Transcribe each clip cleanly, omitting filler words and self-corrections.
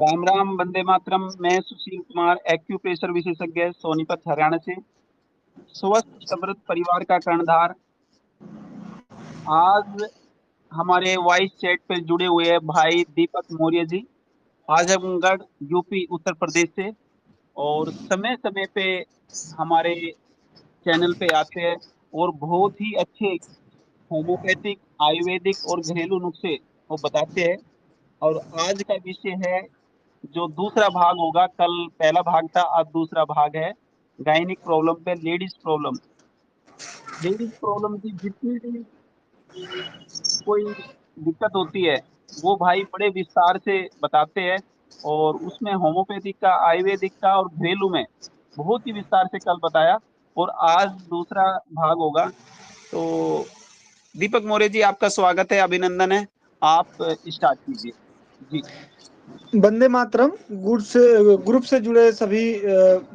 राम राम, वंदे मातरम। मैं सुशील कुमार, एक्यूप्रेशर विशेषज्ञ, सोनीपत, हरियाणा से। स्वस्थ समृद्ध परिवार का कर्णधार। आज हमारे वॉइस चैट पे जुड़े हुए हैं भाई दीपक मौर्य जी, आजमगढ़, यूपी, उत्तर प्रदेश से। और समय समय पे हमारे चैनल पे आते हैं और बहुत ही अच्छे होम्योपैथिक, आयुर्वेदिक और घरेलू नुस्खे वो बताते हैं। और आज का विषय है, जो दूसरा भाग होगा, कल पहला भाग था, आज दूसरा भाग है गायनिक प्रॉब्लम पे, लेडीज प्रॉब्लम। लेडीज प्रॉब्लम की जितनी भी कोई दिक्कत होती है, वो भाई बड़े विस्तार से बताते हैं। और उसमें होम्योपैथिक का, आयुर्वेदिक का और घरेलू में बहुत ही विस्तार से कल बताया। और आज दूसरा भाग होगा। तो दीपक मौर्य जी, आपका स्वागत है, अभिनंदन है। आप स्टार्ट कीजिए जी। वंदे मातरम। ग्रुप से जुड़े सभी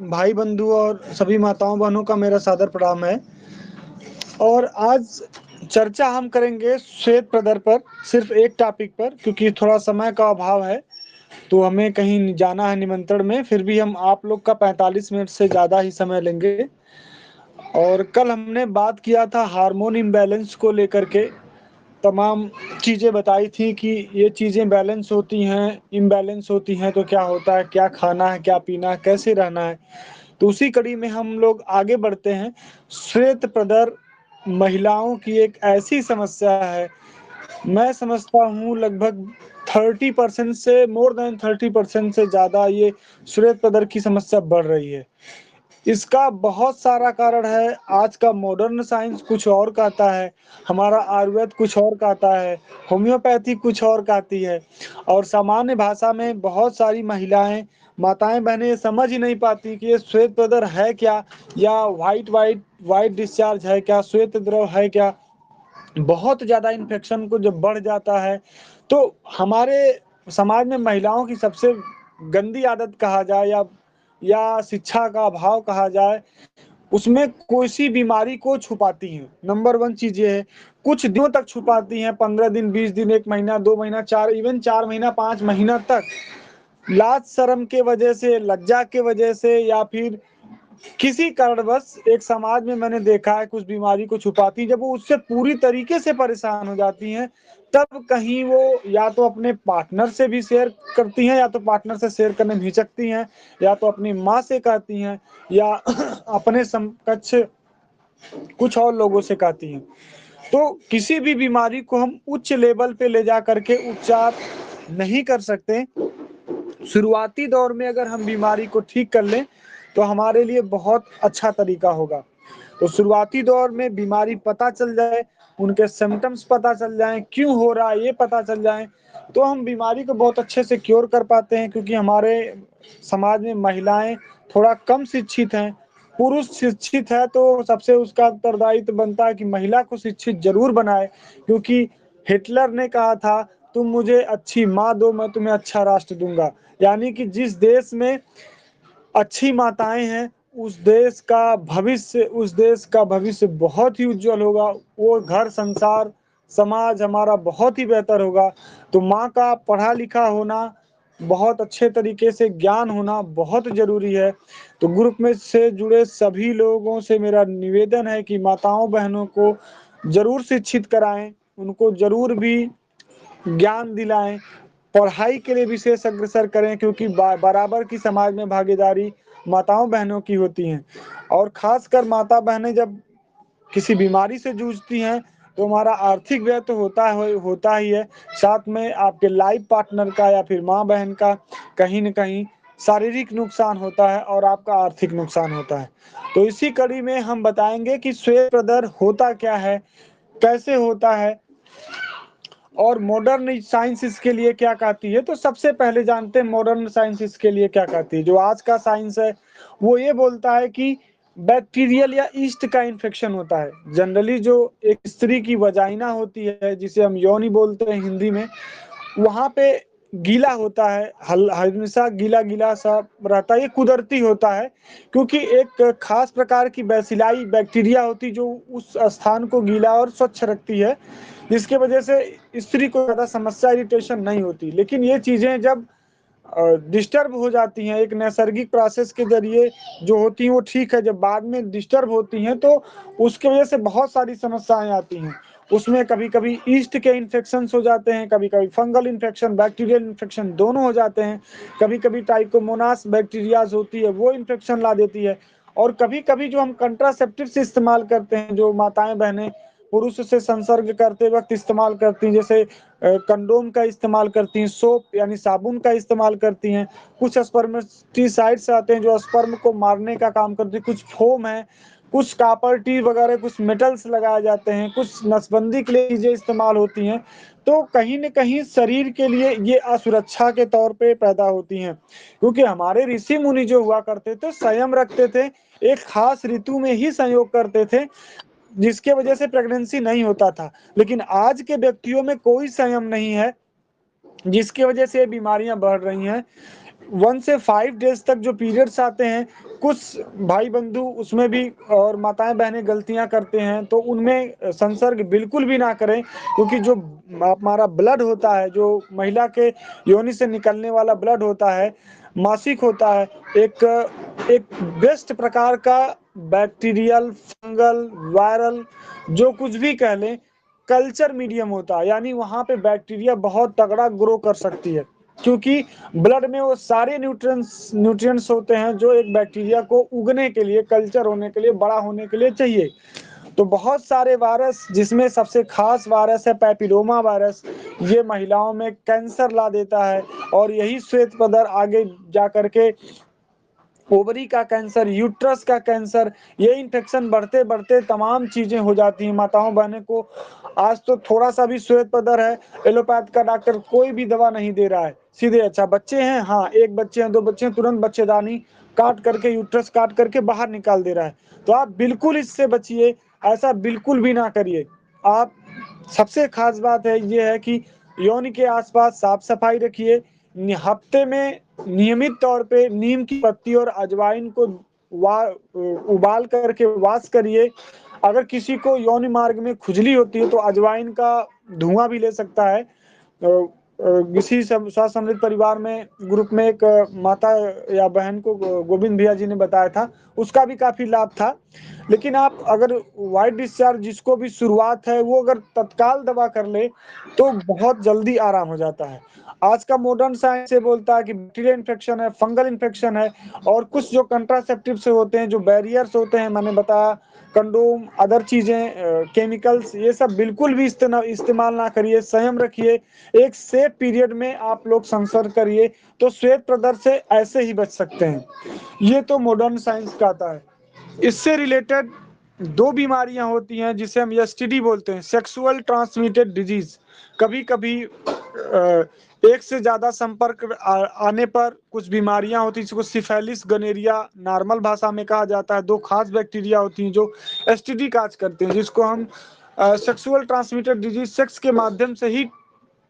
भाई बंधु और सभी माताओं बहनों का मेरा सादर प्रणाम है। और आज चर्चा हम करेंगे श्वेत प्रदर पर, सिर्फ एक टॉपिक पर, क्योंकि थोड़ा समय का अभाव है तो हमें कहीं जाना है निमंत्रण में। फिर भी हम आप लोग का 45 मिनट से ज़्यादा ही समय लेंगे। और कल हमने बात किया था हार्मोन इम्बैलेंस को लेकर के, तमाम चीज़ें बताई थी कि ये चीज़ें बैलेंस होती हैं, इम्बैलेंस होती हैं तो क्या होता है, क्या खाना है, क्या पीना है, कैसे रहना है। तो उसी कड़ी में हम लोग आगे बढ़ते हैं। श्वेत प्रदर महिलाओं की एक ऐसी समस्या है, मैं समझता हूँ लगभग 30% से मोर देन 30% से ज़्यादा ये श्वेत प्रदर की समस्या बढ़ रही है। इसका बहुत सारा कारण है। आज का मॉडर्न साइंस कुछ और कहता है, हमारा आयुर्वेद कुछ और कहता है, होम्योपैथी कुछ और कहती है। और सामान्य भाषा में बहुत सारी महिलाएं, माताएं, बहनें ये समझ ही नहीं पाती कि ये श्वेत प्रदर है क्या, या वाइट वाइट वाइट डिस्चार्ज है क्या, श्वेत द्रव है क्या। बहुत ज़्यादा इन्फेक्शन को जब बढ़ जाता है तो हमारे समाज में महिलाओं की सबसे गंदी आदत कहा जाए या शिक्षा का अभाव कहा जाए, उसमें किसी बीमारी को छुपाती हैं। नंबर वन चीज ये है, कुछ दिनों तक छुपाती हैं, 15 दिन, 20 दिन, 1 महीना, 2 महीना, 4 महीना, 5 महीना तक, लाज शर्म के वजह से, लज्जा के वजह से, या फिर किसी कारणवश। एक समाज में मैंने देखा है कुछ बीमारी को छुपाती, जब वो उससे पूरी तरीके से परेशान हो जाती हैं, तब कहीं वो या तो अपने पार्टनर से भी शेयर करती हैं, या तो पार्टनर से शेयर करने में हिचकती हैं, या तो अपनी माँ से कहती हैं, या अपने समकक्ष कुछ और लोगों से कहती हैं। तो किसी भी बीमारी को हम उच्च लेवल पे ले जा करके उपचार नहीं कर सकते। शुरुआती दौर में अगर हम बीमारी को ठीक कर लें तो हमारे लिए बहुत अच्छा तरीका होगा। तो शुरुआती दौर में बीमारी पता चल जाए, उनके सिम्टम्स पता चल जाएं, क्यों हो रहा है ये पता चल जाए, तो हम बीमारी को बहुत अच्छे से क्योर कर पाते हैं। क्योंकि हमारे समाज में महिलाएं थोड़ा कम शिक्षित हैं। पुरुष शिक्षित है तो सबसे उसका उत्तरदायित्व बनता है कि महिला को शिक्षित जरूर बनाए। क्योंकि हिटलर ने कहा था, तुम मुझे अच्छी माँ दो, मैं तुम्हें अच्छा राष्ट्र दूंगा। यानी कि जिस देश में अच्छी माताएं हैं, उस देश का भविष्य बहुत ही उज्जवल होगा। वो घर, संसार, समाज हमारा बहुत ही बेहतर होगा। तो माँ का पढ़ा लिखा होना, बहुत अच्छे तरीके से ज्ञान होना बहुत जरूरी है। तो ग्रुप में से जुड़े सभी लोगों से मेरा निवेदन है कि माताओं बहनों को जरूर शिक्षित कराएं, उनको जरूर भी ज्ञान दिलाएं, पढ़ाई के लिए विशेष अग्रसर करें। क्योंकि बराबर की समाज में भागीदारी माताओं बहनों की होती हैं। और खासकर माता बहनें जब किसी बीमारी से जूझती हैं तो हमारा आर्थिक व्यय तो होता ही है, साथ में आपके लाइफ पार्टनर का या फिर माँ बहन का कहीं न कहीं शारीरिक नुकसान होता है और आपका आर्थिक नुकसान होता है। तो इसी कड़ी में हम बताएंगे कि श्वेत प्रदर होता क्या है, कैसे होता है, और मॉडर्न साइंस इसके लिए क्या कहती है। तो सबसे पहले जानते हैं मॉडर्न साइंस इसके लिए क्या कहती है। जो आज का साइंस है वो ये बोलता है कि बैक्टीरियल या ईस्ट का इन्फेक्शन होता है। जनरली जो एक स्त्री की वजाइना होती है, जिसे हम योनि बोलते हैं हिंदी में, वहां पे गीला होता है, हमेशा गीला गीला सा रहता है। ये कुदरती होता है, क्योंकि एक खास प्रकार की बैसिलाई बैक्टीरिया होती है जो उस स्थान को गीला और स्वच्छ रखती है, जिसकी वजह से स्त्री को ज़्यादा समस्या, इरिटेशन नहीं होती। लेकिन ये चीज़ें जब डिस्टर्ब हो जाती हैं, एक नैसर्गिक प्रोसेस के ज़रिए जो होती हैं वो ठीक है, जब बाद में डिस्टर्ब होती हैं तो उसकी वजह से बहुत सारी समस्याएँ आती हैं। उसमें कभी-कभी ईस्ट के इन्फेक्शंस हो जाते हैं, कभी-कभी फंगल इन्फेक्शन, बैक्टीरियल इन्फेक्शन दोनों हो जाते हैं। कभी-कभी ट्राइकोमोनास बैक्टीरियाज़ होती है, वो इन्फेक्शन ला देती है। और कभी-कभी जो हम कंट्रासेप्टिव्स इस्तेमाल करते हैं, जो माताएँ-बहनें पुरुष से संसर्ग करते वक़्त इस्तेमाल करती हैं, जैसे कंडोम का इस्तेमाल करती हैं, सोप यानी साबुन का इस्तेमाल करती हैं। कुछ स्पर्मेस्टिसाइड्स आते हैं जो स्पर्म को मारने का काम करते हैं, कुछ फोम है, कुछ कॉपर टी वगैरह कुछ मेटल्स लगाए जाते हैं, कुछ नसबंदी के लिए चीज़ें इस्तेमाल होती हैं। तो कहीं न कहीं शरीर के लिए ये असुरक्षा के तौर पे पैदा होती हैं। क्योंकि हमारे ऋषि-मुनि जो हुआ करते थे, संयम रखते थे, एक खास ऋतु में ही संयोग करते थे, जिसके वजह से प्रेगनेंसी नहीं होता था। लेकिन आज के व्यक्तियों में कोई संयम नहीं है, जिसकी वजह से बीमारियां बढ़ रही हैं। 1 से 5 डेज तक जो पीरियड्स आते हैं, कुछ भाई बंधु उसमें भी और माताएं बहनें गलतियां करते हैं, तो उनमें संसर्ग बिल्कुल भी ना करें, क्योंकि जो हमारा ब्लड होता है, जो महिला के योनि से निकलने वाला ब्लड होता है, मासिक होता है, एक एक बेस्ट प्रकार का बैक्टीरियल, फंगल, वायरल जो कुछ भी कह लें, कल्चर मीडियम होता है, यानी वहाँ पे बैक्टीरिया बहुत तगड़ा ग्रो कर सकती है, क्योंकि ब्लड में वो सारे न्यूट्रिएंट्स होते हैं जो एक बैक्टीरिया को उगने के लिए, कल्चर होने के लिए, बड़ा होने के लिए चाहिए। तो बहुत सारे वायरस, जिसमें सबसे खास वायरस है पैपिलोमा वायरस, ये महिलाओं में कैंसर ला देता है, और यही श्वेत पदर आगे जा करके ओवरी का कैंसर, यूट्रस का कैंसर, ये इन्फेक्शन बढ़ते बढ़ते तमाम चीजें हो जाती हैं माताओं बहनों को। आज तो थोड़ा सा भी श्वेत पदर है, एलोपैथ का डॉक्टर कोई भी दवा नहीं दे रहा है, सीधे अच्छा बच्चे हैं, हाँ एक बच्चे हैं, दो बच्चे हैं, तुरंत बच्चेदानी काट करके, यूट्रस काट करके बाहर निकाल दे रहा है। तो आप बिल्कुल इससे बचिए, ऐसा बिल्कुल भी ना करिए आप। सबसे खास बात है ये है कि यौन के आसपास साफ सफाई रखिए। हफ्ते में नियमित तौर पे नीम की पत्ती और अजवाइन को उबाल करके वाश करिए। अगर किसी को यौन मार्ग में खुजली होती है तो अजवाइन का धुआं भी ले सकता है। किसी स्वास्थ्य समृद्ध परिवार में ग्रुप में एक माता या बहन को गोविंद भैया जी ने बताया था, उसका भी काफी लाभ था। लेकिन आप अगर वाइट डिस्चार्ज जिसको भी शुरुआत है, वो अगर तत्काल दवा कर ले तो बहुत जल्दी आराम हो जाता है। आज का मॉडर्न साइंस ये बोलता है कि बैक्टीरियल इन्फेक्शन है, फंगल इन्फेक्शन है, और कुछ जो कंट्रासेप्टिव से होते हैं, जो बैरियर्स होते हैं, मैंने बताया कंडोम, अदर चीजें, केमिकल्स, ये सब बिल्कुल भी इस्तेमाल ना करिए, संयम रखिए। एक सेफ पीरियड में आप लोग संसर्ग करिए, तो श्वेत पदर से ऐसे ही बच सकते हैं। ये तो मॉडर्न साइंस का आता है। इससे रिलेटेड दो बीमारियां होती हैं जिसे हम एसटीडी बोलते हैं, सेक्सुअल ट्रांसमिटेड डिजीज। कभी कभी एक से ज्यादा संपर्क आने पर कुछ बीमारियां होती हैं, जिसको सिफेलिस, गनेरिया नॉर्मल भाषा में कहा जाता है। दो खास बैक्टीरिया होती हैं जो एसटीडी काज करते हैं, जिसको हम सेक्सुअल ट्रांसमिटेड डिजीज, सेक्स के माध्यम से ही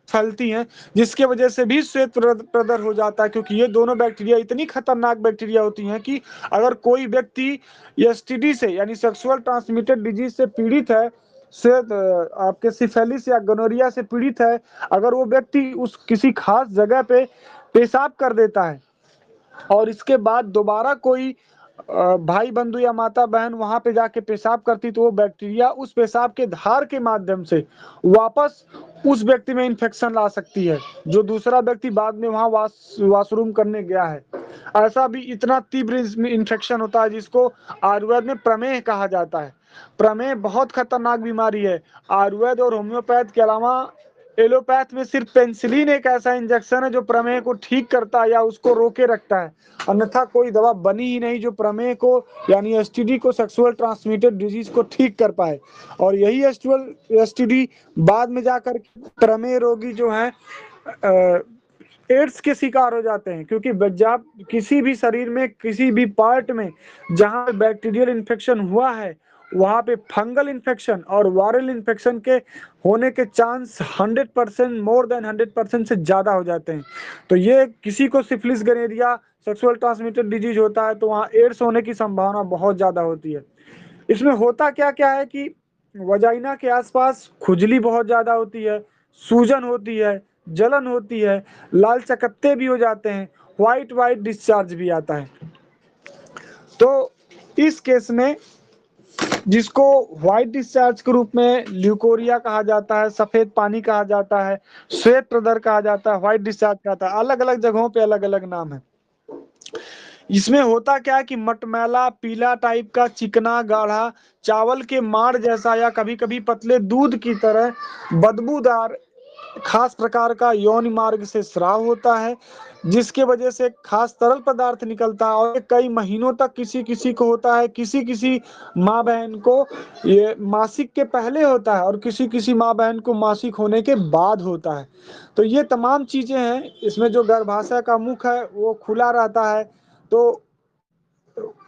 फैलती हैं, जिसके वजह से भी श्वेत प्रदर हो जाता है। क्योंकि ये दोनों बैक्टीरिया इतनी खतरनाक बैक्टीरिया होती हैं कि अगर कोई व्यक्ति एसटीडी से यानी सेक्सुअल ट्रांसमिटेड डिजीज से पीड़ित है, श्वेत आपके सिफेलिस या गोनोरिया से पीड़ित है, अगर वो व्यक्ति उस किसी खास जगह पे पेशाब कर देता है और इसके बाद दोबारा कोई भाई बंधु या माता बहन वहां पे जाके पेशाब करती, तो वो बैक्टीरिया उस पेशाब के धार के माध्यम से वापस उस व्यक्ति में इन्फेक्शन ला सकती है, जो दूसरा व्यक्ति बाद में वहां वॉशरूम करने गया है। ऐसा भी इतना तीव्र इन्फेक्शन होता है जिसको आयुर्वेद में प्रमेह कहा जाता है। प्रमेह बहुत खतरनाक बीमारी है। आयुर्वेद और होम्योपैथ के अलावा एलोपैथ में सिर्फ पेंसिलिन एक ऐसा इंजेक्शन है जो प्रमेह को ठीक करता है या उसको रोके रखता है, अन्यथा कोई दवा बनी ही नहीं जो प्रमेह को यानी एसटीडी को, सेक्सुअल ट्रांसमिटेड डिजीज को ठीक कर पाए। और यही एसटीडी बाद में जाकर प्रमेह रोगी जो है एड्स के शिकार हो जाते हैं, क्योंकि जब किसी भी शरीर में किसी भी पार्ट में जहां बैक्टीरियल इन्फेक्शन हुआ है, वहां पे फंगल इन्फेक्शन और वायरल इन्फेक्शन के होने के चांस 100%, मोर देन 100% से ज्यादा हो जाते हैं। तो ये किसी को सिफिलिस, गनेरिया, सेक्सुअल ट्रांसमिटेड डिजीज होता है तो वहाँ एड्स होने की संभावना बहुत ज्यादा होती है। इसमें होता क्या क्या है कि वजाइना के आसपास खुजली बहुत ज्यादा होती है, सूजन होती है, जलन होती है, लाल चकत्ते भी हो जाते हैं, व्हाइट व्हाइट डिस्चार्ज भी आता है। तो इस केस में जिसको व्हाइट डिस्चार्ज के रूप में ल्यूकोरिया कहा जाता है, सफेद पानी कहा जाता है, श्वेत प्रदर कहा जाता है, व्हाइट डिस्चार्ज कहता है, अलग अलग जगहों पे अलग अलग नाम है। इसमें होता क्या है कि मटमैला पीला टाइप का चिकना गाढ़ा चावल के माड़ जैसा या कभी कभी पतले दूध की तरह बदबूदार खास प्रकार का यौन मार्ग से स्राव होता है, जिसके वजह से खास तरल पदार्थ निकलता है और कई महीनों तक किसी किसी को होता है, किसी किसी माँ बहन को ये मासिक के पहले होता है और किसी किसी माँ बहन को मासिक होने के बाद होता है। तो ये तमाम चीजें हैं। इसमें जो गर्भाशय का मुख है वो खुला रहता है, तो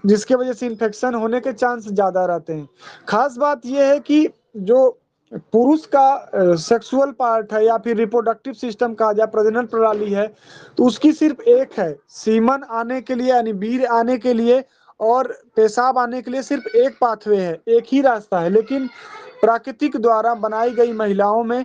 जिसके वजह से इन्फेक्शन होने के चांस ज्यादा रहते हैं। खास बात यह है कि जो पुरुष का सेक्सुअल पार्ट है या फिर रिप्रोडक्टिव सिस्टम का या प्रजनन प्रणाली है, तो उसकी सिर्फ एक है, सीमन आने के लिए यानी वीर आने के लिए और पेशाब आने के लिए सिर्फ एक पाथवे है, एक ही रास्ता है। लेकिन प्राकृतिक द्वारा बनाई गई महिलाओं में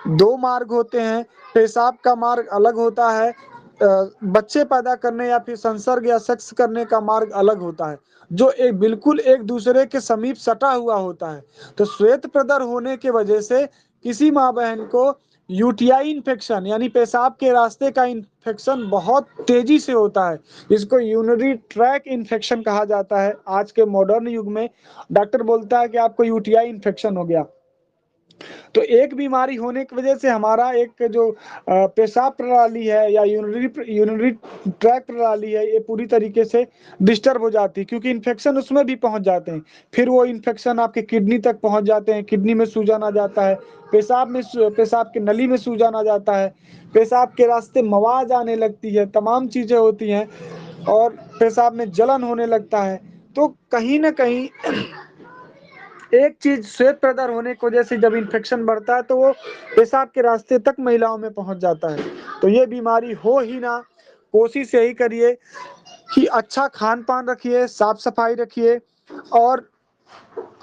दो मार्ग होते हैं। पेशाब का मार्ग अलग होता है, बच्चे पैदा करने या फिर संसर्ग या सेक्स करने का मार्ग अलग होता है, जो एक बिल्कुल एक दूसरे के समीप सटा हुआ होता है। तो श्वेत प्रदर होने के वजह से किसी माँ बहन को यूटीआई इन्फेक्शन यानी पेशाब के रास्ते का इन्फेक्शन बहुत तेजी से होता है। इसको यूरिनरी ट्रैक इन्फेक्शन कहा जाता है। आज के मॉडर्न युग में डॉक्टर बोलता है कि आपको यूटीआई इन्फेक्शन हो गया। तो एक बीमारी होने की वजह से हमारा एक जो पेशाब प्रणाली है या यूरिनरी ट्रैक प्रणाली है, ये पूरी तरीके से डिस्टर्ब हो जाती है, क्योंकि इन्फेक्शन उसमें भी पहुंच जाते हैं। फिर वो इन्फेक्शन आपके किडनी तक पहुंच जाते हैं, किडनी में सूजन आ जाता है, पेशाब के नली में सूजन आ जाता है, पेशाब के रास्ते मवाज आने लगती है, तमाम चीजें होती हैं और पेशाब में जलन होने लगता है। तो कहीं ना कहीं एक चीज श्वेत प्रदर होने की वजह से जब इन्फेक्शन बढ़ता है तो वो पेशाब के रास्ते तक महिलाओं में पहुंच जाता है। तो ये बीमारी हो ही ना, कोशिश यही करिए कि अच्छा खान पान रखिए, साफ सफाई रखिए और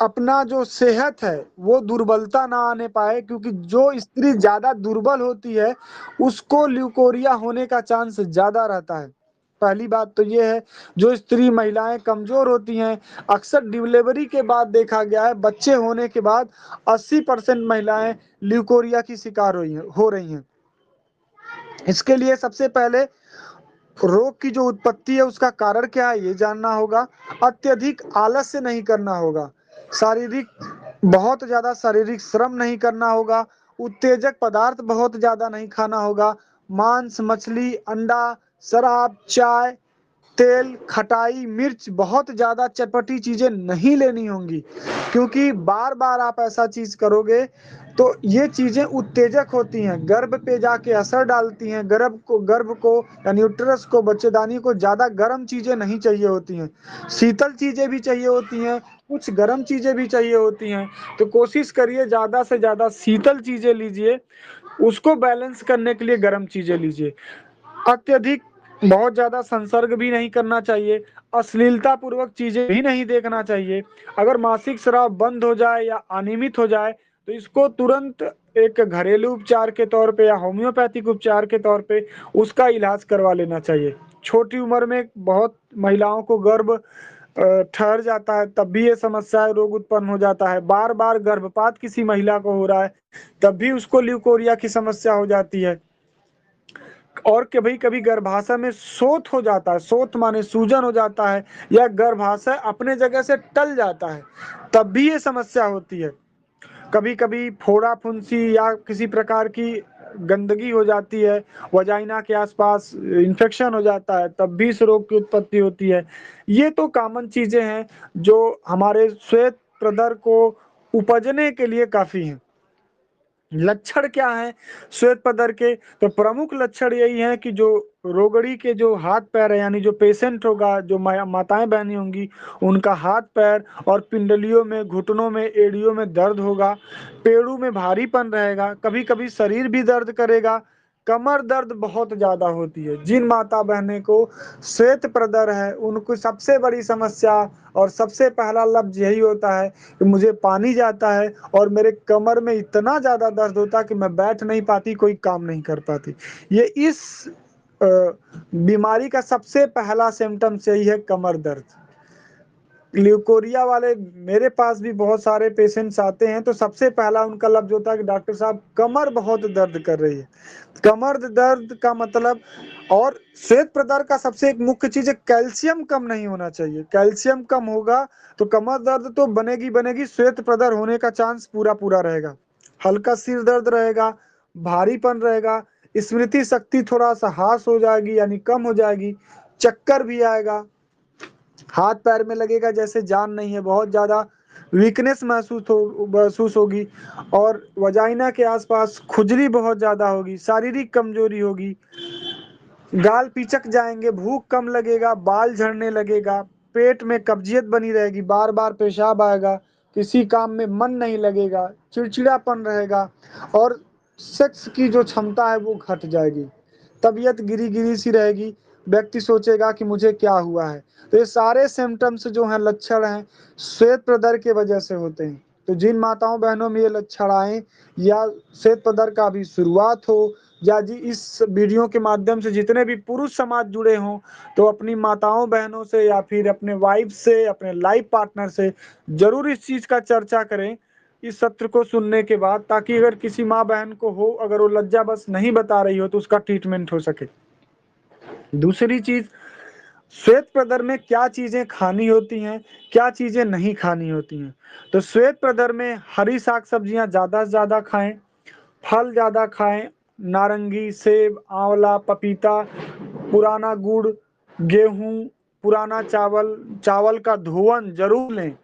अपना जो सेहत है वो दुर्बलता ना आने पाए, क्योंकि जो स्त्री ज्यादा दुर्बल होती है उसको ल्यूकोरिया होने का चांस ज्यादा रहता है। पहली बात तो ये है, जो स्त्री महिलाएं कमजोर होती हैं, अक्सर डिलीवरी के बाद देखा गया है बच्चे होने के बाद 80% महिलाएं ल्यूकोरिया की शिकार हो रही हैं। इसके लिए सबसे पहले रोग की जो उत्पत्ति है उसका कारण क्या है ये जानना होगा। अत्यधिक आलस्य नहीं करना होगा, बहुत ज्यादा शारीरिक श्रम नहीं करना होगा, उत्तेजक पदार्थ बहुत ज्यादा नहीं खाना होगा, मांस मछली अंडा शराब चाय तेल खटाई मिर्च बहुत ज्यादा चटपटी चीजें नहीं लेनी होंगी, क्योंकि बार बार आप ऐसा चीज करोगे तो ये चीजें उत्तेजक होती हैं, गर्भ पे जाके असर डालती हैं। गर्भ को यानी यूट्रस को बच्चेदानी को ज्यादा गर्म चीजें नहीं चाहिए होती हैं, शीतल चीजें भी चाहिए होती हैं, कुछ गर्म चीजें भी चाहिए होती हैं। तो कोशिश करिए ज्यादा से ज्यादा शीतल चीजें लीजिए, उसको बैलेंस करने के लिए गर्म चीजें लीजिए। अत्यधिक बहुत ज्यादा संसर्ग भी नहीं करना चाहिए, अश्लीलता पूर्वक चीजें भी नहीं देखना चाहिए। अगर मासिक स्राव बंद हो जाए या अनियमित हो जाए तो इसको तुरंत एक घरेलू उपचार के तौर पे या होम्योपैथिक उपचार के तौर पे उसका इलाज करवा लेना चाहिए। छोटी उम्र में बहुत महिलाओं को गर्भ ठहर जाता है, तब भी ये समस्या रोग उत्पन्न हो जाता है। बार बार गर्भपात किसी महिला को हो रहा है तब भी उसको ल्यूकोरिया की समस्या हो जाती है। और कभी कभी गर्भाशय में शोथ हो जाता है, शोथ माने सूजन हो जाता है, या गर्भाशय अपने जगह से टल जाता है, तब भी ये समस्या होती है। कभी कभी फोड़ा फुंसी या किसी प्रकार की गंदगी हो जाती है, वजाइना के आसपास इन्फेक्शन हो जाता है, तब भी इस रोग की उत्पत्ति होती है। ये तो कॉमन चीजें हैं जो हमारे श्वेत प्रदर को उपजने के लिए काफी हैं। लक्षण क्या है श्वेत प्रदर के? तो प्रमुख लक्षण यही है कि जो रोगड़ी के जो हाथ पैर है, यानी जो पेशेंट होगा, जो माताएं बहनी होंगी, उनका हाथ पैर और पिंडलियों में घुटनों में एड़ियों में दर्द होगा, पेड़ों में भारीपन रहेगा, कभी कभी शरीर भी दर्द करेगा, कमर दर्द बहुत ज्यादा होती है। जिन माता बहने को श्वेत प्रदर है उनको सबसे बड़ी समस्या और सबसे पहला लफ्ज यही होता है कि मुझे पानी जाता है और मेरे कमर में इतना ज्यादा दर्द होता है कि मैं बैठ नहीं पाती, कोई काम नहीं कर पाती। ये इस बीमारी का सबसे पहला सिम्टम्स यही है, कमर दर्द। ल्यूकोरिया वाले मेरे पास भी बहुत सारे पेशेंट्स आते हैं तो सबसे पहला उनका लफ्ज होता है कि डॉक्टर साहब कमर बहुत दर्द कर रही है। कमर दर्द का मतलब, और श्वेत प्रदर का सबसे एक मुख्य चीज है कैल्शियम कम नहीं होना चाहिए। कैल्शियम कम होगा तो कमर दर्द तो बनेगी बनेगी, श्वेत प्रदर होने का चांस पूरा पूरा रहेगा। हल्का सिर दर्द रहेगा, भारीपन रहेगा, स्मृति शक्ति थोड़ा सा हास हो जाएगी यानी कम हो जाएगी, चक्कर भी आएगा, हाथ पैर में लगेगा जैसे जान नहीं है, बहुत ज्यादा वीकनेस महसूस होगी, और वजाइना के आसपास खुजली बहुत ज्यादा होगी, शारीरिक कमजोरी होगी, गाल पिचक जाएंगे, भूख कम लगेगा, बाल झड़ने लगेगा, पेट में कब्जियत बनी रहेगी, बार बार पेशाब आएगा, किसी काम में मन नहीं लगेगा, चिड़चिड़ापन रहेगा, और सेक्स की जो क्षमता है वो घट जाएगी, तबीयत गिरी गिरी सी रहेगी, व्यक्ति सोचेगा कि मुझे क्या हुआ है। तो ये सारे सिम्टम्स जो हैं, लक्षण हैं, श्वेत प्रदर के वजह से होते हैं। तो जिन माताओं बहनों में ये लक्षण आए या श्वेत प्रदर का भी शुरुआत हो, या जी इस वीडियो के माध्यम से जितने भी पुरुष समाज जुड़े हों तो अपनी माताओं बहनों से या फिर अपने वाइफ से, अपने लाइफ पार्टनर से जरूर इस चीज का चर्चा करें इस सत्र को सुनने के बाद, ताकि अगर किसी माँ बहन को हो, अगर वो लज्जा बस नहीं बता रही हो तो उसका ट्रीटमेंट हो सके। दूसरी चीज, श्वेत प्रदर में क्या चीजें खानी होती हैं, क्या चीजें नहीं खानी होती हैं। तो श्वेत प्रदर में हरी साग सब्जियां ज्यादा से ज्यादा खाएं, फल ज्यादा खाएं, नारंगी, सेब, आंवला, पपीता, पुराना गुड़, गेहूं, पुराना चावल, चावल का धोवन जरूर लें।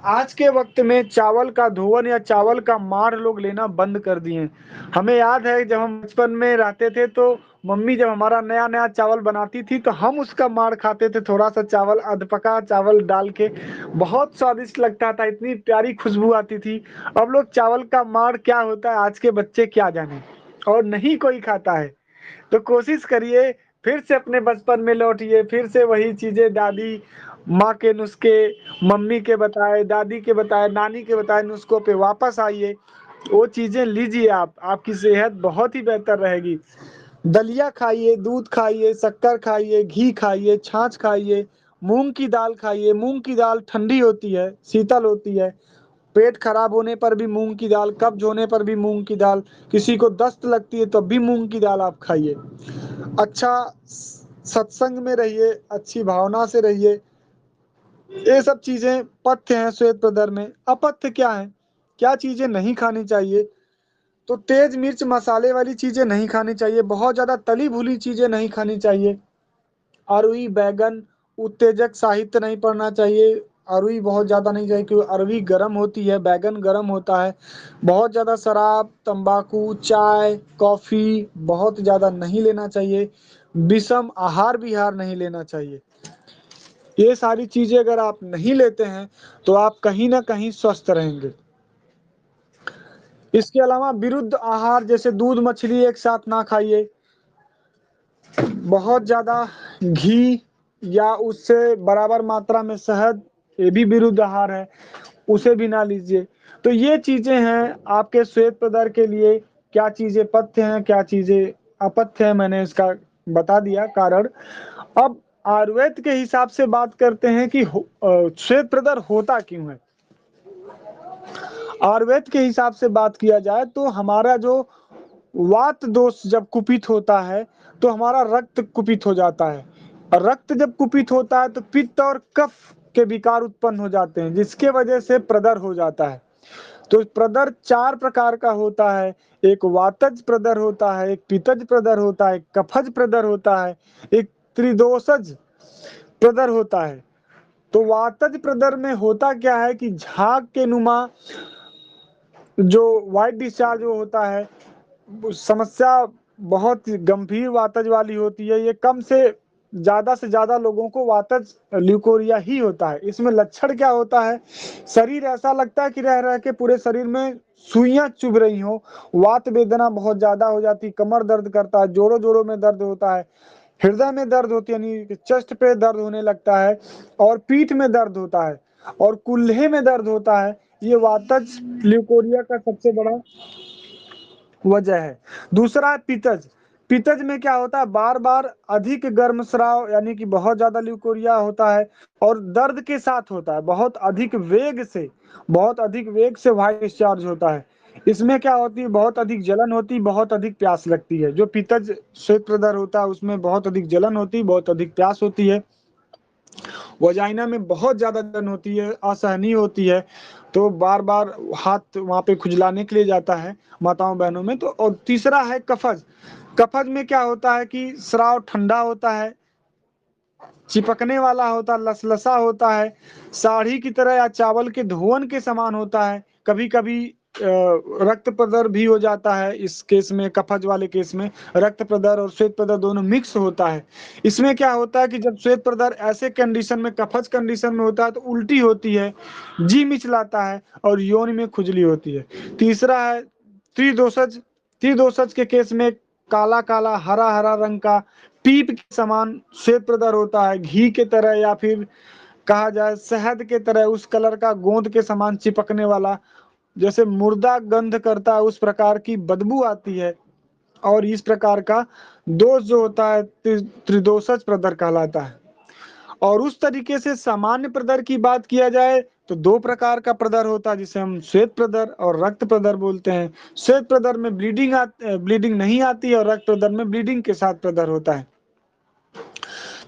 आज के वक्त में चावल का धोवन या चावल का मार लोग लेना बंद कर दिए हैं। हमें याद है जब हम बचपन में रहते थे तो मम्मी जब हमारा नया नया चावल बनाती थी तो हम उसका मार खाते थे, थोड़ा सा चावल, अधपका चावल डाल के, बहुत स्वादिष्ट लगता था, इतनी प्यारी खुशबू आती थी। अब लोग चावल का मार क्या होता है आज के बच्चे क्या जाने, और नहीं कोई खाता है। तो कोशिश करिए फिर से अपने बचपन में लौटिए, फिर से वही चीजें, दादी माँ के नुस्खे, मम्मी के बताए, दादी के बताए, नानी के बताए नुस्खों पे वापस आइए, वो चीजें लीजिए, आप, आपकी सेहत बहुत ही बेहतर रहेगी। दलिया खाइए, दूध खाइए, शक्कर खाइए, घी खाइए, छाछ खाइए, मूंग की दाल खाइए। मूंग की दाल ठंडी होती है, शीतल होती है, पेट खराब होने पर भी मूंग की दाल, कब्ज होने पर भी मूंग की दाल, किसी को दस्त लगती है तब भी मूंग की दाल आप खाइए। अच्छा सत्संग में रहिए, अच्छी भावना से रहिए। ये सब चीजें पथ्य हैं श्वेत प्रदर में। अपथ्य क्या है, क्या चीजें नहीं खानी चाहिए, तो तेज मिर्च मसाले वाली चीजें नहीं खानी चाहिए, बहुत ज्यादा तली भुनी चीजें नहीं खानी चाहिए, अरुई, बैगन, उत्तेजक साहित्य नहीं पढ़ना चाहिए, अरुई बहुत ज्यादा नहीं चाहिए क्योंकि अरुई गर्म होती है, बैगन गर्म होता है। बहुत ज्यादा शराब, तंबाकू, चाय, कॉफी बहुत ज्यादा नहीं लेना चाहिए, विषम आहार विहार नहीं लेना चाहिए। ये सारी चीजें अगर आप नहीं लेते हैं तो आप कहीं ना कहीं स्वस्थ रहेंगे। इसके अलावा विरुद्ध आहार जैसे दूध मछली एक साथ ना खाइए, बहुत ज्यादा घी या उससे बराबर मात्रा में शहद, ये भी विरुद्ध आहार है, उसे भी ना लीजिए। तो ये चीजें हैं आपके श्वेत प्रदर के लिए, क्या चीजें पथ्य हैं, क्या चीजें अपथ्य हैं, मैंने इसका बता दिया कारण। अब आयुर्वेद के हिसाब से बात करते हैं कि श्वेत प्रदर होता क्यों है। आयुर्वेद के हिसाब से बात किया जाए तो हमारा जो वात दोष जब कुपित होता है तो हमारा रक्त कुपित हो जाता है, और रक्त जब कुपित होता है तो पित्त और कफ के विकार उत्पन्न हो जाते हैं, जिसके वजह से प्रदर हो जाता है। तो प्रदर चार प्रकार का होता है, एक वातज प्रदर होता है, एक पित्तज प्रदर होता है, एक कफज प्रदर होता है, एक त्रिदोषज प्रदर होता है। तो वातज प्रदर में होता क्या है कि झाग के नुमा जो व्हाइट डिस्चार्ज जो होता है, समस्या बहुत गंभीर वातज वाली होती है। ये कम से ज़्यादा से ज़्यादा लोगों को वातज ल्यूकोरिया ही होता है। इसमें लक्षण क्या होता है? शरीर ऐसा लगता है कि रह रह के पूरे शरीर में सुइयां चुभ रही हो, वात वेदना बहुत ज़्यादा हो जाती, कमर दर्द करता है, जोड़ों जोड़ों में दर्द होता है, हृदय में दर्द होती है, यानी चेस्ट पे दर्द होने लगता है, और पीठ में दर्द होता है, और कुल्हे में दर्द होता है। ये वातज ल्यूकोरिया का सबसे बड़ा वजह है। दूसरा है पित्तज। पित्तज में क्या होता है? बार बार अधिक गर्म स्राव, यानी कि बहुत ज्यादा ल्यूकोरिया होता है, और दर्द के साथ होता है, बहुत अधिक वेग से वायु डिस्चार्ज होता है। इसमें क्या होती है? बहुत अधिक जलन होती, बहुत अधिक प्यास लगती है। जो पित्तज श्वेत प्रदर होता है उसमें बहुत अधिक जलन होती, बहुत अधिक प्यास होती है, वजाइना में बहुत ज्यादा जलन होती है, असहनीय होती है, तो बार बार हाथ वहां पे खुजलाने के लिए जाता है माताओं बहनों में। तो और तीसरा है कफज। कफज में क्या होता है कि स्राव ठंडा होता है, चिपकने वाला होता है, लसलसा होता है, साड़ी की तरह या चावल के धोवन के समान होता है। कभी कभी रक्त प्रदर भी हो जाता है। इस केस में, कफज वाले केस में, रक्त प्रदर और श्वेत प्रदर दोनों मिक्स होता है। इसमें क्या होता है कि जब श्वेत प्रदर ऐसे कंडीशन में, कफज कंडीशन में होता है तो उल्टी होती है, जी मिचलाता है, और योनि में खुजली होती है। तीसरा है त्रिदोषज। त्रिदोषज के केस में काला काला हरा हरा रंग का पीप के समान श्वेत प्रदर होता है, घी के तरह या फिर कहा जाए शहद के तरह उस कलर का, गोंद के समान चिपकने वाला, जैसे मुर्दा गंध करता है उस प्रकार की बदबू आती है। और इस प्रकार का दोष जो होता है त्रिदोषज प्रदर कहलाता है। और उस तरीके से सामान्य प्रदर की बात किया जाए तो दो प्रकार का प्रदर होता है, जिसे हम श्वेत प्रदर और रक्त प्रदर बोलते हैं। श्वेत प्रदर में ब्लीडिंग नहीं आती है, और रक्त प्रदर में ब्लीडिंग के साथ प्रदर होता है।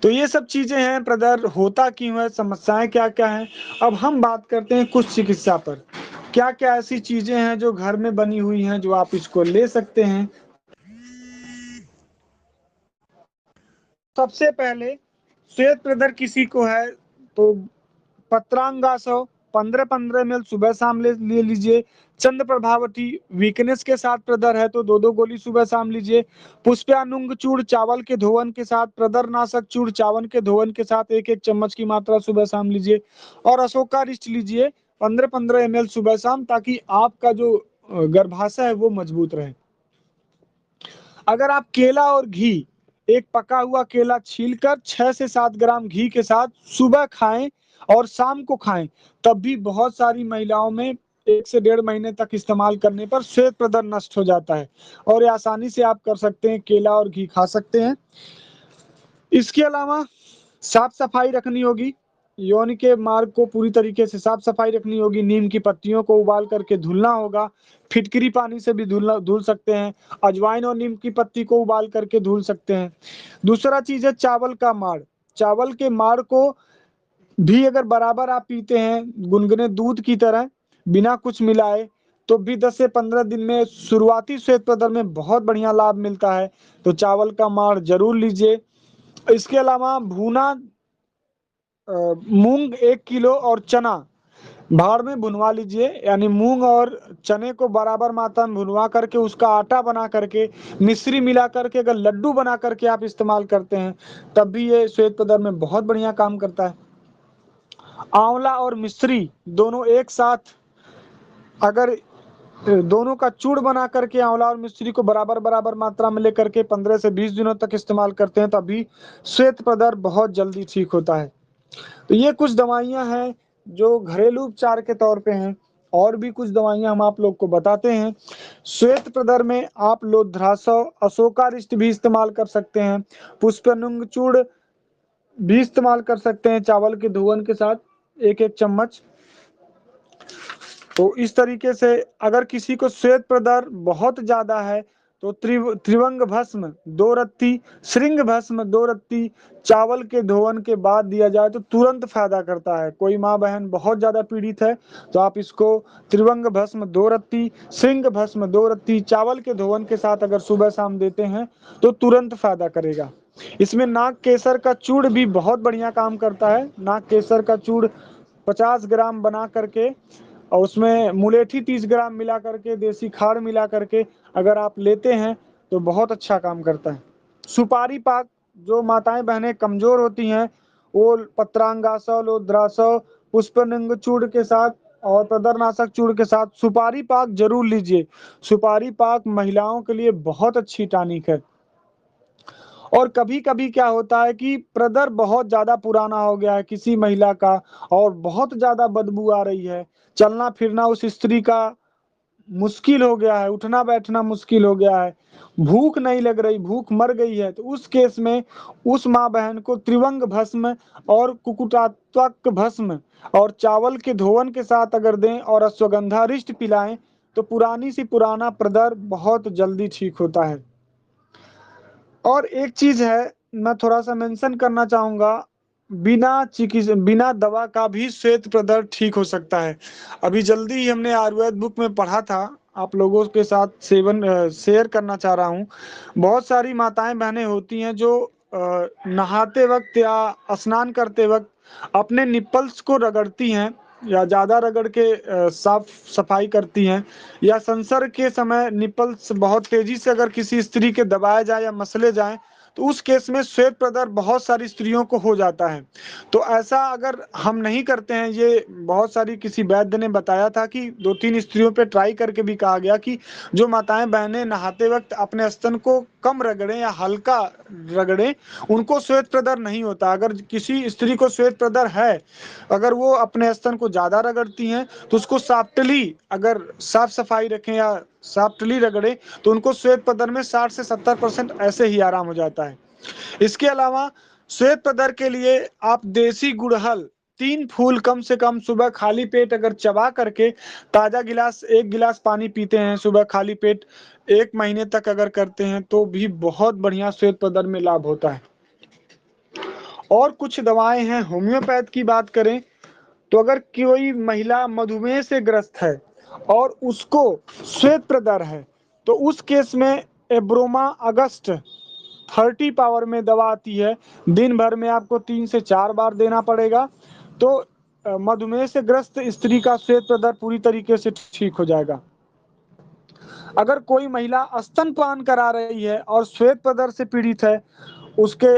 तो ये सब चीजें हैं, प्रदर होता क्यों है, समस्याएं क्या क्या हैं। अब हम बात करते हैं कुछ चिकित्सा पर। क्या क्या ऐसी चीजें हैं जो घर में बनी हुई हैं जो आप इसको ले सकते हैं। सबसे पहले, श्वेत प्रदर किसी को है तो पत्रांगासव 15-15 ml सुबह शाम ले लीजिए। चंद्र प्रभावती वीकनेस के साथ प्रदर है तो 2-2 गोली सुबह शाम लीजिए। पुष्पानुंग चूर्ण चावल के धोवन के साथ, प्रदर नाशक चूर्ण चावल के धोवन के साथ 1-1 चम्मच की मात्रा सुबह शाम लीजिए। और अशोका रिष्ट लीजिए 15-15 ml सुबह शाम, ताकि आपका जो गर्भाशय है वो मजबूत रहे। अगर आप केला और घी, एक पका हुआ केला छीलकर 6 से 7 ग्राम घी के साथ सुबह खाएं और शाम को खाएं, तब भी बहुत सारी महिलाओं में 1 से 1.5 महीने तक इस्तेमाल करने पर श्वेत प्रदर नष्ट हो जाता है। और ये आसानी से आप कर सकते हैं, केला और घी खा सकते हैं। इसके अलावा साफ सफाई रखनी होगी, यौन के मार्ग को पूरी तरीके से साफ सफाई रखनी होगी। नीम की पत्तियों को उबाल करके धुलना होगा, फिटकरी पानी से भी धुल सकते हैं, अजवाइन और नीम की पत्ती को उबाल करके धुल सकते हैं। दूसरा चीज है चावल का माड़। चावल के माड़ को भी अगर बराबर आप पीते हैं गुनगुने दूध की तरह बिना कुछ मिलाए, तो भी 10 से 15 दिन में शुरुआती श्वेत प्रदर में बहुत बढ़िया लाभ मिलता है। तो चावल का माड़ जरूर लीजिए। इसके अलावा भुना मूंग 1 किलो और चना भाड़ में भुनवा लीजिए, यानी मूंग और चने को बराबर मात्रा में भुनवा करके उसका आटा बना करके मिश्री मिला करके अगर लड्डू बना करके आप इस्तेमाल करते हैं, तब भी ये श्वेत प्रदर में बहुत बढ़िया काम करता है। आंवला और मिश्री दोनों एक साथ अगर दोनों का चूर्ण बना करके आंवला और मिश्री को बराबर बराबर मात्रा में लेकर के 15 से 20 दिनों तक इस्तेमाल करते हैं, तभी श्वेत प्रदर बहुत जल्दी ठीक होता है। तो ये कुछ दवाइयां हैं जो घरेलू उपचार के तौर पे हैं। और भी कुछ दवाइयां हम आप लोग को बताते हैं। श्वेत प्रदर में आप लोध्रासव, अशोकारिष्ट भी इस्तेमाल कर सकते हैं, पुष्पनुंग चूर्ण भी इस्तेमाल कर सकते हैं चावल के धोवन के साथ 1-1 चम्मच। तो इस तरीके से अगर किसी को श्वेत प्रदर बहुत ज्यादा है तो त्रिवंग भस्म 2 रत्ती, श्रृंग भस्म 2 रत्ती चावल के धोवन के बाद दिया जाए तो तुरंत फायदा करता है। कोई माँ बहन बहुत ज्यादा पीड़ित है तो आप इसको त्रिवंग भस्म 2 रत्ती, श्रृंग भस्म 2 रत्ती चावल के धोवन के साथ अगर सुबह शाम देते हैं तो तुरंत फायदा करेगा। इसमें नाग केसर का चूर्ण भी बहुत बढ़िया काम करता है। नाग केसर का चूर्ण 50 ग्राम बना करके और उसमें मुलेठी 30 ग्राम मिला करके, देसी खाड़ मिला करके अगर आप लेते हैं तो बहुत अच्छा काम करता है। सुपारी पाक जो माताएं बहनें कमजोर होती हैं वो पत्रांगासव, लोद्रासव, पुष्पनंग चूर्ण के साथ और प्रदरनाशक चूर्ण के साथ सुपारी पाक जरूर लीजिए। सुपारी पाक महिलाओं के लिए बहुत अच्छी टॉनिक है। और कभी कभी क्या होता है कि प्रदर बहुत ज्यादा पुराना हो गया है किसी महिला का और बहुत ज्यादा बदबू आ रही है, चलना फिरना उस स्त्री का मुश्किल हो गया है, उठना बैठना मुश्किल हो गया है, भूख नहीं लग रही, भूख मर गई है, तो उस केस में उस माँ बहन को त्रिवंग भस्म और कुकुटात्मक भस्म और चावल के धोवन के साथ अगर दें और अश्वगंधारिष्ट पिलाएं तो पुरानी सी पुराना प्रदर बहुत जल्दी ठीक होता है। और एक चीज है मैं थोड़ा सा मेंशन करना चाहूंगा, बिना दवा का भी श्वेत प्रदर ठीक हो सकता है। अभी जल्दी ही हमने आयुर्वेद बुक में पढ़ा था, आप लोगों के साथ शेयर करना चाह रहा हूँ। बहुत सारी माताएं बहनें होती हैं जो नहाते वक्त या स्नान करते वक्त अपने निप्पल्स को रगड़ती हैं या ज्यादा रगड़ के साफ सफाई करती हैं, या संसर्ग के समय निपल्स बहुत तेजी से अगर किसी स्त्री के दबाए जाए या मसले जाए तो उस केस में श्वेत प्रदर बहुत सारी स्त्रियों को हो जाता है। तो ऐसा अगर हम नहीं करते हैं, ये बहुत सारी किसी वैद्य ने बताया था कि 2-3 स्त्रियों पे ट्राई करके भी कहा गया कि जो माताएं बहनें नहाते वक्त अपने स्तन को कम रगड़ें या हल्का रगड़ें उनको श्वेत प्रदर नहीं होता। अगर किसी स्त्री को श्वेत प्रदर है, अगर वो अपने स्तन को ज्यादा रगड़ती हैं तो उसको सॉफ्टली अगर साफ सफाई रखें या सॉफ्टली रगड़े तो उनको श्वेत प्रदर में 60 से 70% ऐसे ही आराम हो जाता है। इसके अलावा श्वेत प्रदर के लिए आप देसी गुड़हल 3 फूल कम से कम सुबह खाली पेट अगर चबा करके ताजा गिलास 1 गिलास पानी पीते हैं सुबह खाली पेट 1 महीने तक अगर करते हैं तो भी बहुत बढ़िया श्वेत प्रदर में लाभ होता है। और कुछ दवाएं हैं, होम्योपैथ की बात करें तो अगर कोई महिला मधुमेह से ग्रस्त है और उसको श्वेत प्रदर है तो उस केस में एब्रोमा अगस्ट 30 पावर में दवा आती है, दिन भर में आपको 3 से 4 बार देना पड़ेगा। तो मधुमेह से ग्रस्त स्त्री का श्वेत प्रदर पूरी तरीके से ठीक हो जाएगा। अगर कोई महिला स्तनपान करा रही है और श्वेत प्रदर से पीड़ित है, उसके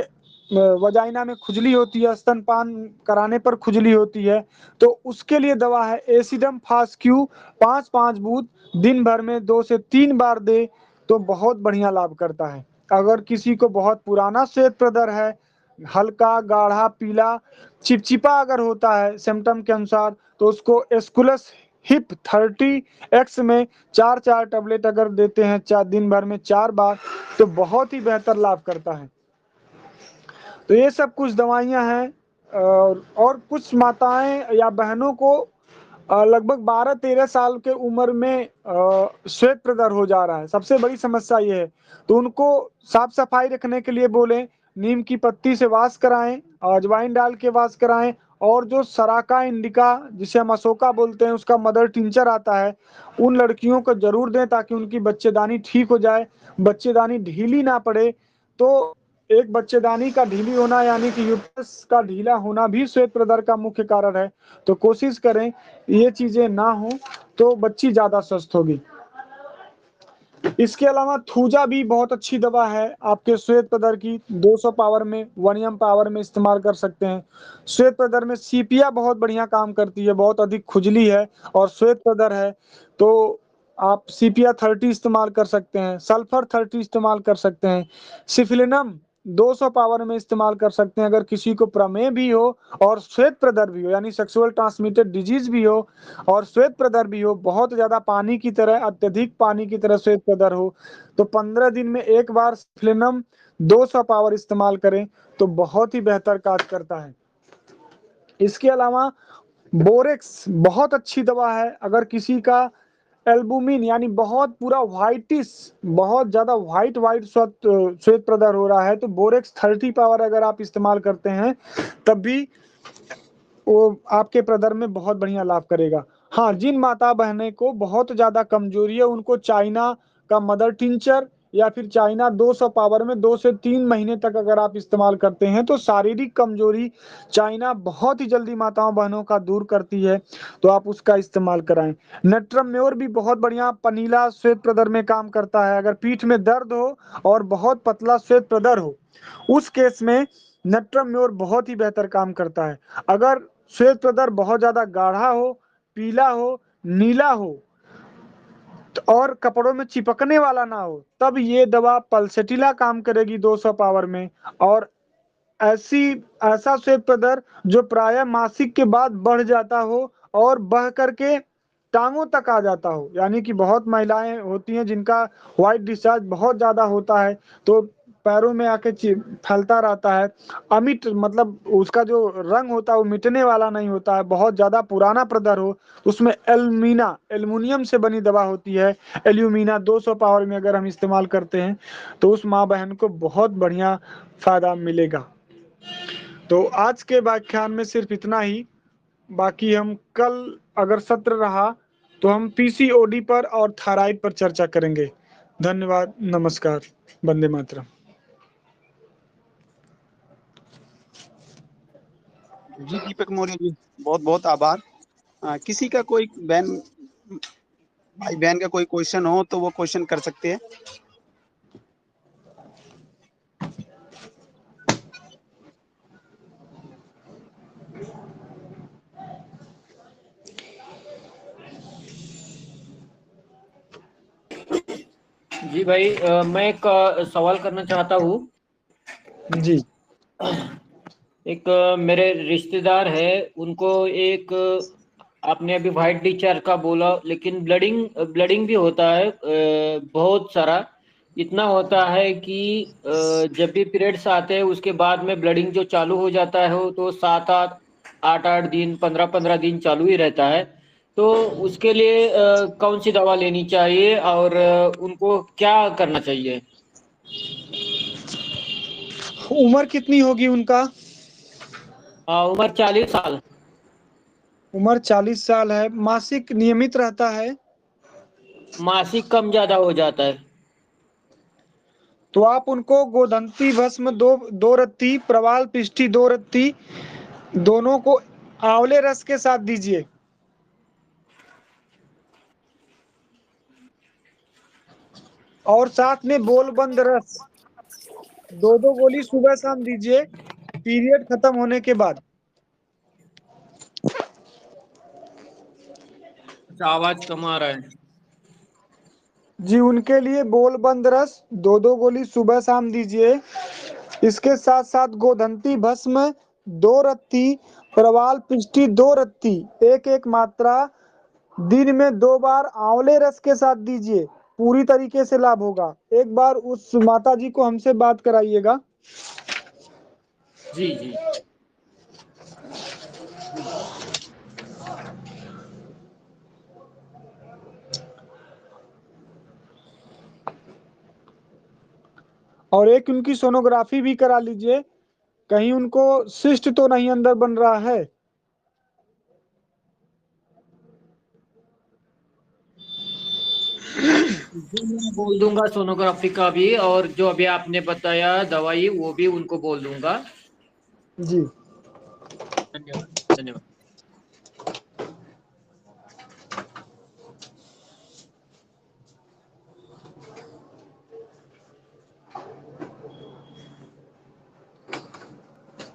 वजाइना में खुजली होती है, स्तनपान कराने पर खुजली होती है, तो उसके लिए दवा है एसिडम फास्क्यू 5-5 बूंद दिन भर में 2 से 3 बार दे तो बहुत बढ़िया लाभ करता है। अगर किसी को बहुत पुराना श्वेत प्रदर है, हल्का गाढ़ा पीला चिपचिपा अगर होता है सिम्टम के अनुसार तो उसको एस्कुलस हिप 30x में 4-4 टैबलेट अगर देते हैं दिन भर में 4 बार तो बहुत ही बेहतर लाभ करता है। तो ये सब कुछ दवाइयां हैं। और कुछ माताएं या बहनों को लगभग 12-13 साल के उम्र में श्वेत प्रदर हो जा रहा है, सबसे बड़ी समस्या ये है। तो उनको साफ सफाई रखने के लिए बोले, नीम की पत्ती से वाश कराएं, अजवाइन डाल के वाश कराएं, और जो सराका इंडिका जिसे हम अशोका बोलते हैं उसका मदर टिंचर आता है उन लड़कियों को जरूर दें ताकि उनकी बच्चेदानी ठीक हो जाए, बच्चेदानी ढीली ना पड़े। तो एक बच्चेदानी का ढीली होना यानी कि यूट्रस का ढीला होना भी श्वेत प्रदर का मुख्य कारण है। तो कोशिश करें ये चीजें ना हो तो बच्ची ज्यादा स्वस्थ होगी। इसके अलावा थूजा भी बहुत अच्छी दवा है आपके श्वेत प्रदर की, 200 पावर में 1 पावर में इस्तेमाल कर सकते हैं। श्वेत प्रदर में सीपिया बहुत बढ़िया काम करती है, बहुत अधिक खुजली है और श्वेत प्रदर है तो आप सीपिया 30 इस्तेमाल कर सकते हैं, सल्फर 30 इस्तेमाल कर सकते हैं, सिफिलिनम 200 पावर में इस्तेमाल कर सकते हैं। अगर किसी को प्रमेह भी हो और श्वेत प्रदर भी हो यानी सेक्सुअल ट्रांसमिटेड डिजीज भी हो और श्वेत प्रदर भी हो, बहुत ज्यादा पानी की तरह अत्यधिक पानी की तरह श्वेत प्रदर हो, तो 15 दिन में एक बार सिफिलिनम 200 पावर इस्तेमाल करें तो बहुत ही बेहतर कार्य करता है। इसके अलावा बोरेक्स बहुत अच्छी दवा है। अगर किसी का एल्बुमिन यानी बहुत पूरा व्हाइटिश बहुत ज्यादा व्हाइट व्हाइट श्वेत प्रदर हो रहा है तो बोरेक्स 30 पावर अगर आप इस्तेमाल करते हैं तब भी वो आपके प्रदर में बहुत बढ़िया लाभ करेगा। हाँ, जिन माता बहने को बहुत ज्यादा कमजोरी है उनको चाइना का मदर टिंचर या फिर चाइना 200 पावर में 2 से 3 महीने तक अगर आप इस्तेमाल करते हैं तो शारीरिक कमजोरी चाइना बहुत ही जल्दी माताओं बहनों का दूर करती है, तो आप उसका इस्तेमाल कराएं। नट्रम म्योर भी बहुत बढ़िया पनीला श्वेत प्रदर में काम करता है। अगर पीठ में दर्द हो और बहुत पतला श्वेत प्रदर हो, उस केस में नट्रम म्योर बहुत ही बेहतर काम करता है। अगर श्वेत प्रदर बहुत ज्यादा गाढ़ा हो, पीला हो, नीला हो और कपड़ों में चिपकने वाला ना हो, तब ये दवा पल्सेटिला काम करेगी 200 पावर में। और ऐसा श्वेत प्रदर जो प्रायः मासिक के बाद बढ़ जाता हो और बह करके टांगों तक आ जाता हो, यानी कि बहुत महिलाएं होती हैं जिनका व्हाइट डिस्चार्ज बहुत ज्यादा होता है, तो पैरों में आके फैलता रहता है। अमिट मतलब उसका जो रंग होता है वो मिटने वाला नहीं होता है, बहुत ज्यादा पुराना प्रदर हो, उसमें एल्युमिनियम से बनी दवा होती है। एल्यूमिना 200 पावर में अगर हम इस्तेमाल करते हैं तो उस माँ बहन को बहुत बढ़िया फायदा मिलेगा। तो आज के व्याख्यान में सिर्फ इतना ही। बाकी हम कल अगर सत्र रहा तो हम पीसीओडी पर और थायराइड पर चर्चा करेंगे। धन्यवाद, नमस्कार, वंदे मातरम। जी दीपक मौर्य जी, बहुत बहुत आभार। किसी का कोई बहन भाई बहन का कोई क्वेश्चन हो तो वो क्वेश्चन कर सकते हैं। जी भाई, मैं एक सवाल करना चाहता हूँ। जी। एक मेरे रिश्तेदार है, उनको एक आपने अभी व्हाइट डिस्चार्ज का बोला, लेकिन ब्लडिंग भी होता है बहुत सारा। इतना होता है कि जब भी पीरियड्स आते हैं उसके बाद में ब्लडिंग जो चालू हो जाता है वो तो 7-8 दिन 15-15 दिन चालू ही रहता है। तो उसके लिए कौन सी दवा लेनी चाहिए और उनको क्या करना चाहिए? उम्र कितनी होगी उनका? उम्र 40 साल। उम्र 40 साल है। मासिक नियमित रहता है? मासिक कम ज्यादा हो जाता है। तो आप उनको गोधंती भस्म दो रत्ती, प्रवाल पिष्टी 2 रत्ती, दोनों को आंवले रस के साथ दीजिए। और साथ में बोलबंद रस 2 गोली सुबह शाम दीजिए, पीरियड खत्म होने के बाद। आवाज कम आ रहा है। जी, उनके लिए बोलबंद रस 2 गोली सुबह शाम दीजिए। इसके साथ साथ गोधंती भस्म 2 रत्ती, प्रवाल पिष्टी 2 रत्ती, एक एक मात्रा दिन में 2 बार आंवले रस के साथ दीजिए। पूरी तरीके से लाभ होगा। एक बार उस माता जी को हमसे बात कराइएगा। जी जी जी। और एक उनकी सोनोग्राफी भी करा लीजिए, कहीं उनको सिस्ट तो नहीं अंदर बन रहा है। जी, मैं बोल दूंगा सोनोग्राफी का भी, और जो अभी आपने बताया दवाई वो भी उनको बोल दूंगा। जी। धन्यवाद। धन्यवाद।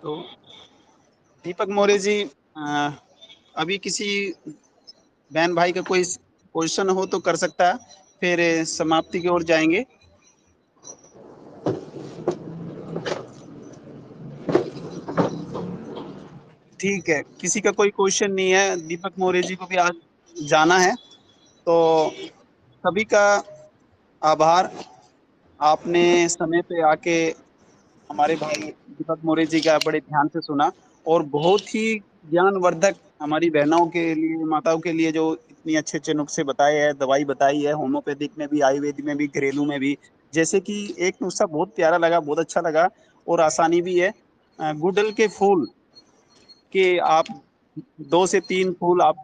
तो दीपक मौर्य जी, अभी किसी बहन भाई का कोई क्वेश्चन हो तो कर सकता है, फिर समाप्ति की ओर जाएंगे। ठीक है, किसी का कोई क्वेश्चन नहीं है। दीपक मौर्य जी को भी आज जाना है, तो सभी का आभार। आपने समय पे आके हमारे भाई दीपक मौर्य जी का बड़े ध्यान से सुना, और बहुत ही ज्ञानवर्धक हमारी बहनों के लिए, माताओं के लिए, जो इतनी अच्छे अच्छे नुस्खे बताए हैं, दवाई बताई है, होम्योपैथिक में भी, आयुर्वेदिक में भी, घरेलू में भी। जैसे कि एक नुस्खा बहुत प्यारा लगा, बहुत अच्छा लगा, और आसानी भी है। गुड़हल के फूल के आप 2 से 3 फूल आप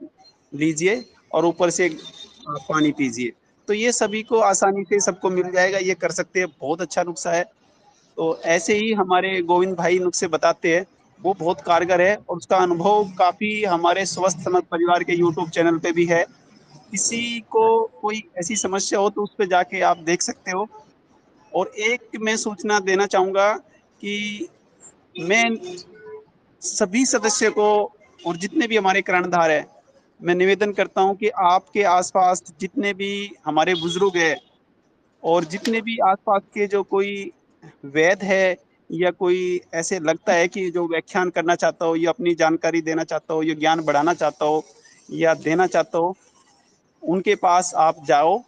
लीजिए और ऊपर से आप पानी पीजिए, तो तो ये सभी को आसानी से सबको मिल जाएगा, ये कर सकते हैं, बहुत अच्छा नुस्खा है। तो ऐसे ही हमारे गोविंद भाई नुस्खे बताते हैं, वो बहुत कारगर है और उसका अनुभव काफी हमारे स्वस्थ समर्थ परिवार के यूट्यूब चैनल पे भी है। किसी को कोई ऐसी समस्या हो तो उस पे जाके आप देख सकते हो। और एक मैं सूचना देना चाहूंगा कि मैं सभी सदस्य को और जितने भी हमारे कर्णधार है, मैं निवेदन करता हूं कि आपके आसपास जितने भी हमारे बुजुर्ग हैं और जितने भी आसपास के जो कोई वैद है या कोई ऐसे लगता है कि जो व्याख्यान करना चाहता हो या अपनी जानकारी देना चाहता हो या ज्ञान बढ़ाना चाहता हो या देना चाहता हो, उनके पास आप जाओ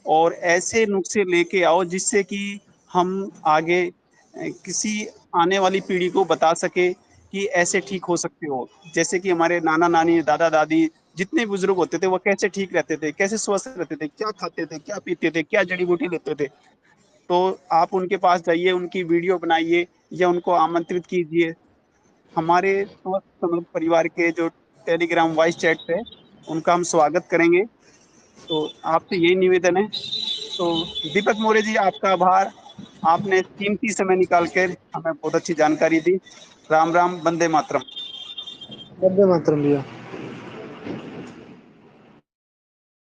और ऐसे नुस्खे लेके आओ जिससे कि हम आगे किसी आने वाली पीढ़ी को बता सके कि ऐसे ठीक हो सकते हो। जैसे कि हमारे नाना नानी दादा दादी जितने बुजुर्ग होते थे वो कैसे ठीक रहते थे, कैसे स्वस्थ रहते थे, क्या खाते थे, क्या पीते थे, क्या जड़ी बूटी लेते थे। तो आप उनके पास जाइए, उनकी वीडियो बनाइए या उनको आमंत्रित कीजिए। हमारे स्वस्थ समृद्ध परिवार के जो टेलीग्राम वॉइस चैट है उनका हम स्वागत करेंगे। तो आपसे यही निवेदन है। तो दीपक मौर्य जी, आपका आभार, आपने कीमती समय निकाल कर हमें बहुत अच्छी जानकारी दी। राम राम, वंदे मातरम। वंदे मातरम भैया।